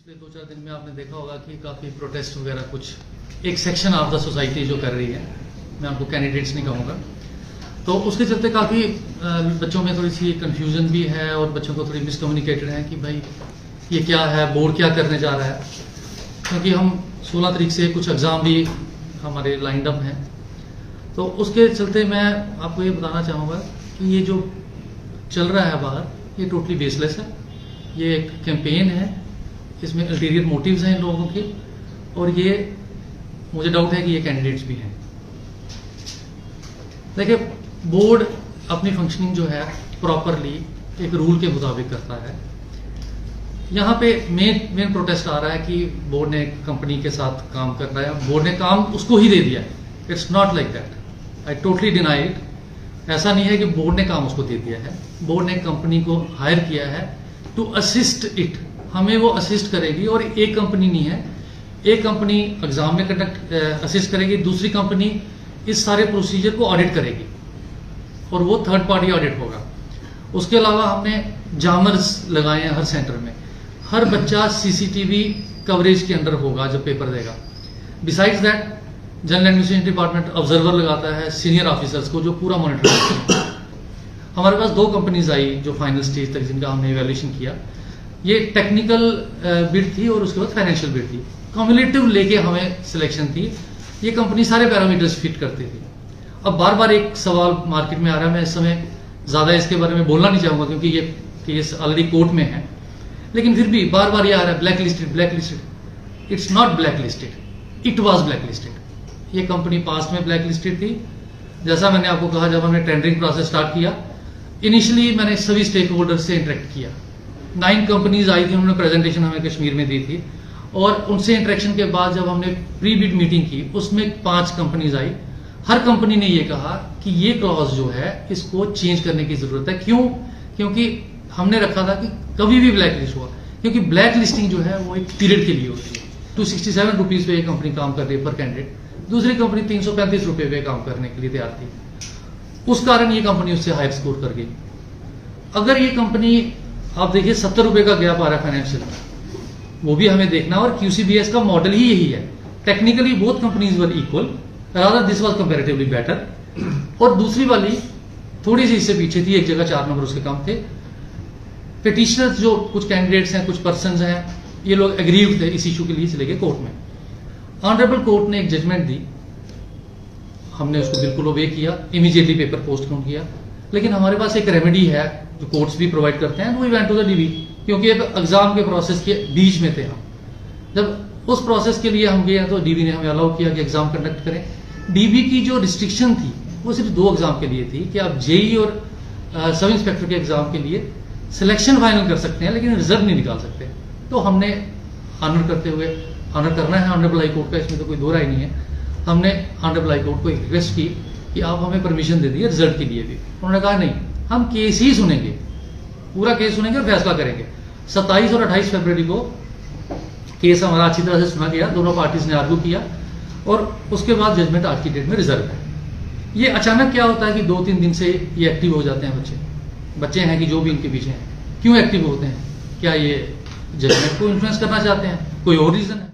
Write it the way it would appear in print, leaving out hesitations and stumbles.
पिछले 2-4 दिन में आपने देखा होगा कि काफ़ी प्रोटेस्ट वगैरह कुछ एक सेक्शन ऑफ द सोसाइटी जो कर रही है, मैं आपको कैंडिडेट्स नहीं कहूँगा, तो उसके चलते काफ़ी बच्चों में थोड़ी सी कन्फ्यूजन भी है और बच्चों को थोड़ी मिसकम्युनिकेटेड है कि भाई ये क्या है, बोर्ड क्या करने जा रहा है, क्योंकि हम 16 तारीख से कुछ एग्ज़ाम भी हमारे लाइंड अप हैं। तो उसके चलते मैं आपको ये बताना चाहूँगा कि ये जो चल रहा है बाहर, ये टोटली बेसलेस है। ये एक कैंपेन है, इसमें अल्टीरियर मोटिव्स हैं इन लोगों के, और ये मुझे डाउट है कि ये कैंडिडेट्स भी हैं। देखिए, बोर्ड अपनी फंक्शनिंग जो है प्रॉपरली एक रूल के मुताबिक करता है। यहाँ पे मेन प्रोटेस्ट आ रहा है कि बोर्ड ने कंपनी के साथ काम कर रहा है, बोर्ड ने काम उसको ही दे दिया है। It's not like that, I totally deny it. ऐसा नहीं है कि बोर्ड ने काम उसको दे दिया है। बोर्ड ने कंपनी को हायर किया है टू असिस्ट इट, हमें वो असिस्ट करेगी। और एक कंपनी नहीं है, एक कंपनी एग्जाम में कंडक्ट असिस्ट करेगी, दूसरी कंपनी इस सारे प्रोसीजर को ऑडिट करेगी और वो थर्ड पार्टी ऑडिट होगा। उसके अलावा हमने जामर्स लगाए हैं हर सेंटर में, हर बच्चा सीसीटीवी कवरेज के अंडर होगा जब पेपर देगा। Besides that general administration department observer लगाता है सीनियर ऑफिसर्स को जो पूरा मॉनिटर करते हैं। हमारे पास 2 कंपनीज आई जो फाइनल स्टेज तक जिनका हमने इवैल्यूएशन किया। ये टेक्निकल बिड थी और उसके बाद फाइनेंशियल बिड थी। कम्युलेटिव लेके हमें सिलेक्शन थी। ये कंपनी सारे पैरामीटर्स फिट करती थी। अब बार बार एक सवाल मार्केट में आ रहा है, मैं इस समय ज़्यादा इसके बारे में बोलना नहीं चाहूँगा क्योंकि ये केस ऑलरेडी कोर्ट में है, लेकिन फिर भी बार बार ये आ रहा है black listed, black listed. It's not black listed, it was black listed. ये कंपनी पास्ट में ब्लैक लिस्टेड थी। जैसा मैंने आपको कहा, जब हमने टेंडरिंग प्रोसेस स्टार्ट किया, इनिशियली मैंने सभी स्टेक होल्डर से इंटरेक्ट किया। 9 कंपनीज आई थी, उन्होंने प्रेजेंटेशन हमें कश्मीर में दी थी, और उनसे इंटरेक्शन के बाद जब हमने प्री बिड मीटिंग की, उसमें 5 कंपनीज आई। हर कंपनी ने ये कहा कि ये क्लॉज जो है इसको चेंज करने की जरूरत है। क्यों? क्योंकि हमने रखा था कि कभी भी ब्लैक लिस्ट हुआ, क्योंकि ब्लैक लिस्टिंग जो है वो एक पीरियड के लिए होती है। 267 रुपीज पे एक कंपनी काम कर रही है पर कैंडिडेट, दूसरी कंपनी 335 रुपए पे काम करने के लिए तैयार थी। उस कारण ये कंपनी उससे हायर स्कोर कर गई। अगर ये कंपनी, आप देखिए 70 रुपए का गैप आ रहा है फाइनेंशियल, वो भी हमें देखना, और QCBS का मॉडल ही यही है। Technically both companies were equal, rather this was comparatively better. और दूसरी वाली थोड़ी सी इससे पीछे थी, एक जगह 4 नंबर उसके कम थे। पिटिशनर्स जो कुछ कैंडिडेट्स हैं, कुछ पर्संस हैं, ये लोग एग्रीव थे इस इशू के लिए, चले गए कोर्ट में। ऑनरेबल कोर्ट ने एक जजमेंट दी, हमने उसको बिल्कुल ओबे किया, इमीडिएटली पेपर पोस्टपोन किया। लेकिन हमारे पास एक रेमेडी है जो कोर्ट्स भी प्रोवाइड करते हैं, we went to the DB, क्योंकि एक एग्जाम के प्रोसेस के बीच में थे हम। जब उस प्रोसेस के लिए हम गए तो DB ने हमें अलाउ किया कि एग्जाम कंडक्ट करें। DB की जो रिस्ट्रिक्शन थी वो सिर्फ 2 एग्जाम के लिए थी कि आप JEE और सब इंस्पेक्टर के एग्जाम के लिए सिलेक्शन फाइनल कर सकते हैं, लेकिन रिजल्ट नहीं निकाल सकते। तो हमने ऑनर करते हुए, ऑनर करना है ऑनरेबल हाई कोर्ट का, इसमें तो कोई दो राय नहीं है, हमने ऑनरेबल हाई कोर्ट को एक रिक्वेस्ट की कि आप हमें परमिशन दे दिए रिजल्ट के लिए भी। उन्होंने कहा नहीं, हम केस ही सुनेंगे, पूरा केस सुनेंगे और फैसला करेंगे। 27 और 28 फरवरी को केस हमारा अच्छी तरह से सुना गया, दोनों पार्टीज ने आर्ग्यू किया, और उसके बाद जजमेंट आज की डेट में रिजर्व है। ये अचानक क्या होता है कि 2-3 दिन से ये एक्टिव हो जाते हैं बच्चे हैं कि जो भी इनके पीछे हैं, क्यों एक्टिव होते हैं? क्या ये जजमेंट को इन्फ्लुएंस करना चाहते हैं? कोई और रीजन है?